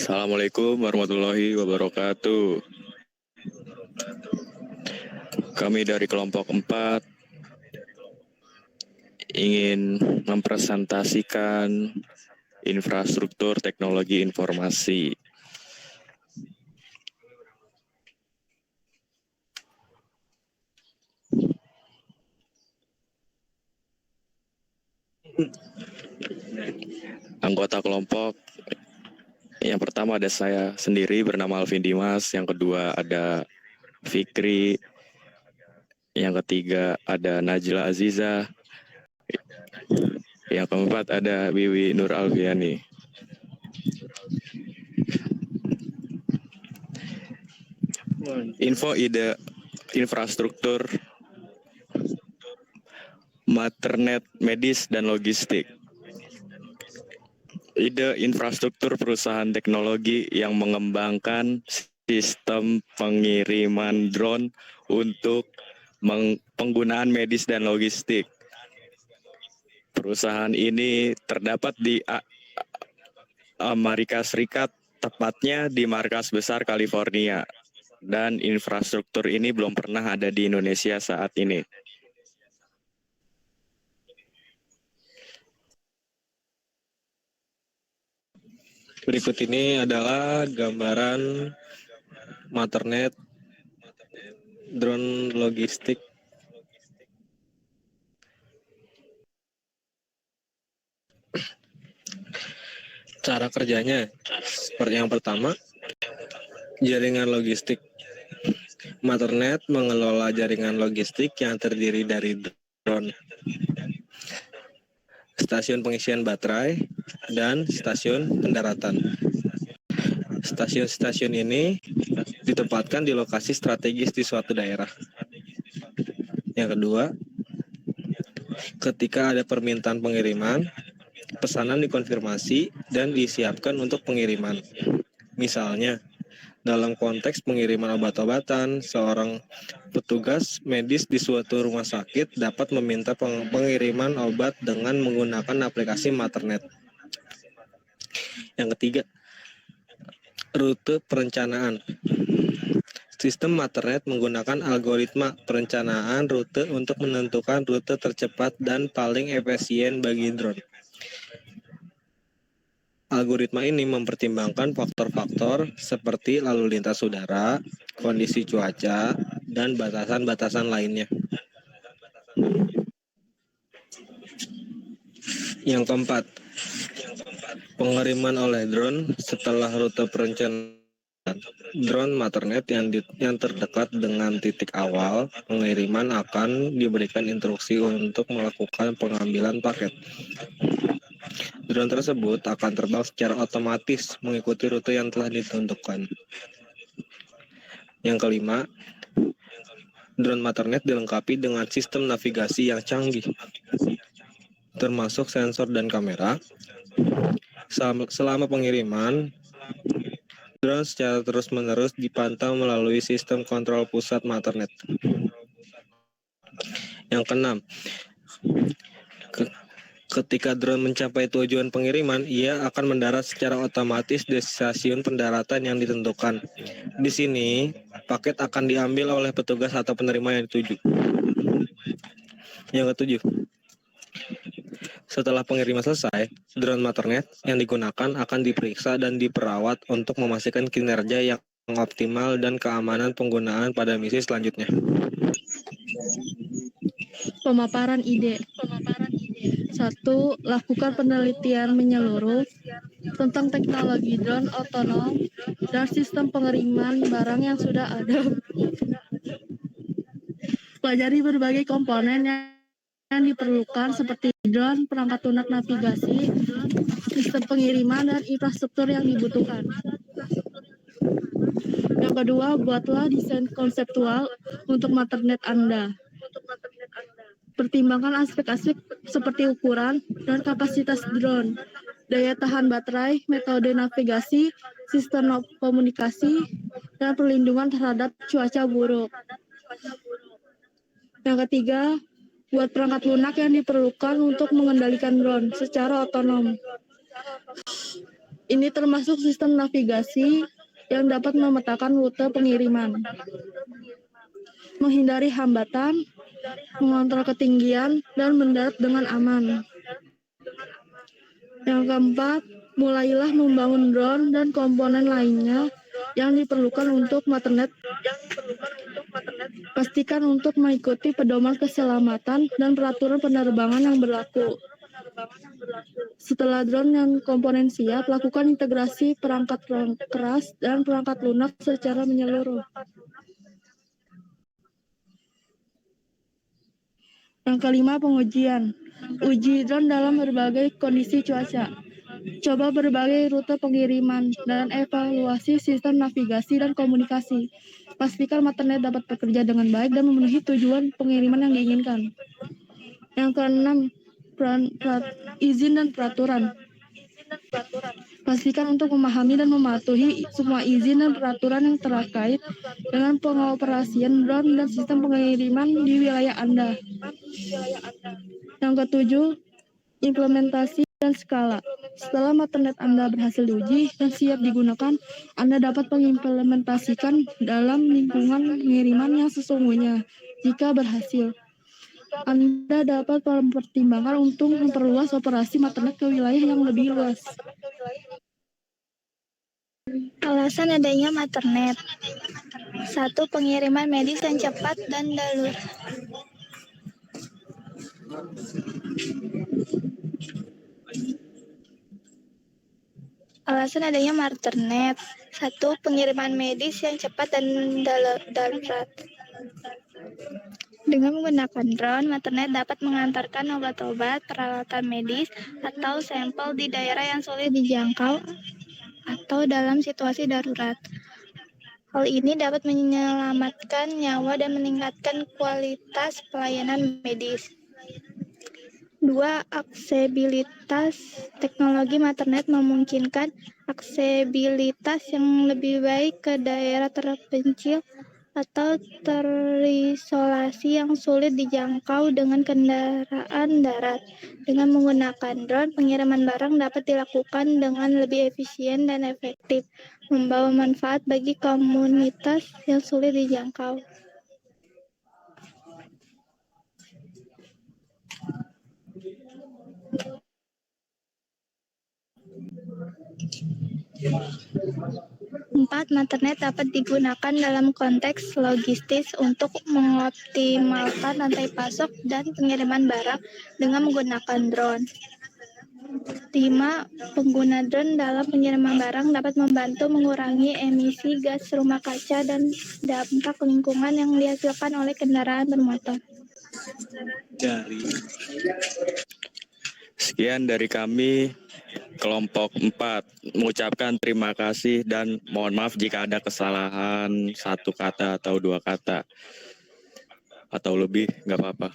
Assalamualaikum warahmatullahi wabarakatuh. Kami dari kelompok 4 ingin mempresentasikan infrastruktur teknologi informasi. Anggota kelompok yang pertama ada saya sendiri bernama Alvin Dimas, yang kedua ada Fikri, yang ketiga ada Najla Aziza, yang keempat ada Wiwi Nur Alfiani. Info ide infrastruktur Matternet medis dan logistik. Ide infrastruktur perusahaan teknologi yang mengembangkan sistem pengiriman drone untuk penggunaan medis dan logistik. Perusahaan ini terdapat di Amerika Serikat, tepatnya di markas besar California. Dan infrastruktur ini belum pernah ada di Indonesia saat ini. Berikut ini adalah gambaran Matternet drone logistik. Cara kerjanya, seperti yang pertama, jaringan logistik. Matternet mengelola jaringan logistik yang terdiri dari drone, stasiun pengisian baterai, dan stasiun pendaratan. Stasiun-stasiun ini ditempatkan di lokasi strategis di suatu daerah. Yang kedua, ketika ada permintaan pengiriman, pesanan dikonfirmasi dan disiapkan untuk pengiriman. Misalnya, dalam konteks pengiriman obat-obatan, seorang petugas medis di suatu rumah sakit dapat meminta pengiriman obat dengan menggunakan aplikasi Matternet. Yang ketiga, rute perencanaan. Sistem Matternet menggunakan algoritma perencanaan rute untuk menentukan rute tercepat dan paling efisien bagi drone. Algoritma ini mempertimbangkan faktor-faktor seperti lalu lintas udara, kondisi cuaca, dan batasan-batasan lainnya. Yang keempat, pengiriman oleh drone setelah rute perencanaan. Drone Matternet yang terdekat dengan titik awal pengiriman akan diberikan instruksi untuk melakukan pengambilan paket. Drone tersebut akan terbang secara otomatis mengikuti rute yang telah ditentukan. Yang kelima, drone Matternet dilengkapi dengan sistem navigasi yang canggih, termasuk sensor dan kamera. Selama pengiriman, drone secara terus-menerus dipantau melalui sistem kontrol pusat Matternet. Yang keenam, ketika drone mencapai tujuan pengiriman, ia akan mendarat secara otomatis di stasiun pendaratan yang ditentukan. Di sini, paket akan diambil oleh petugas atau penerima yang dituju. Yang ketujuh, setelah pengiriman selesai, drone Matternet yang digunakan akan diperiksa dan diperawat untuk memastikan kinerja yang optimal dan keamanan penggunaan pada misi selanjutnya. Pemaparan ide. 1. Lakukan penelitian menyeluruh tentang teknologi drone otonom dan sistem pengiriman barang yang sudah ada. Pelajari berbagai komponen yang diperlukan seperti drone, perangkat lunak navigasi, sistem pengiriman, dan infrastruktur yang dibutuhkan. Yang kedua, buatlah desain konseptual untuk Matternet Anda. Pertimbangkan aspek-aspek seperti ukuran dan kapasitas drone, daya tahan baterai, metode navigasi, sistem komunikasi, dan perlindungan terhadap cuaca buruk. Yang ketiga, buat perangkat lunak yang diperlukan untuk mengendalikan drone secara otonom. Ini termasuk sistem navigasi yang dapat memetakan rute pengiriman, menghindari hambatan, mengontrol ketinggian, dan mendarat dengan aman. Yang keempat, mulailah membangun drone dan komponen lainnya yang diperlukan untuk Matternet. Pastikan untuk mengikuti pedoman keselamatan dan peraturan penerbangan yang berlaku. Setelah drone dan komponen siap, lakukan integrasi perangkat keras dan perangkat lunak secara menyeluruh. Yang kelima, pengujian. Uji drone dalam berbagai kondisi cuaca. Coba berbagai rute pengiriman dan evaluasi sistem navigasi dan komunikasi. Pastikan Matternet dapat bekerja dengan baik dan memenuhi tujuan pengiriman yang diinginkan. Yang keenam, izin dan peraturan. Pastikan untuk memahami dan mematuhi semua izin dan peraturan yang terkait dengan pengoperasian drone dan sistem pengiriman di wilayah Anda. Yang ketujuh, implementasi dan skala. Setelah Matternet Anda berhasil diuji dan siap digunakan, Anda dapat mengimplementasikan dalam lingkungan pengiriman yang sesungguhnya. Jika berhasil, Anda dapat mempertimbangkan untuk memperluas operasi Matternet ke wilayah yang lebih luas. Alasan adanya Matternet. 1. Pengiriman medis yang cepat dan darurat. Alasan adanya Matternet. 1. Pengiriman medis yang cepat dan darurat. Dengan menggunakan drone, Matternet dapat mengantarkan obat-obat, peralatan medis, atau sampel di daerah yang sulit dijangkau atau dalam situasi darurat. Hal ini dapat menyelamatkan nyawa dan meningkatkan kualitas pelayanan medis. 2. Aksesibilitas. Teknologi Matternet memungkinkan aksesibilitas yang lebih baik ke daerah terpencil atau terisolasi yang sulit dijangkau dengan kendaraan darat. Dengan menggunakan drone, pengiriman barang dapat dilakukan dengan lebih efisien dan efektif, membawa manfaat bagi komunitas yang sulit dijangkau. Empat, Matternet dapat digunakan dalam konteks logistis untuk mengoptimalkan rantai pasok dan pengiriman barang dengan menggunakan drone. 5. Pengguna drone dalam pengiriman barang dapat membantu mengurangi emisi gas rumah kaca dan dampak lingkungan yang dihasilkan oleh kendaraan bermotor. Sekian dari kami, kelompok 4, mengucapkan terima kasih dan mohon maaf jika ada kesalahan satu kata atau dua kata atau lebih, nggak apa-apa.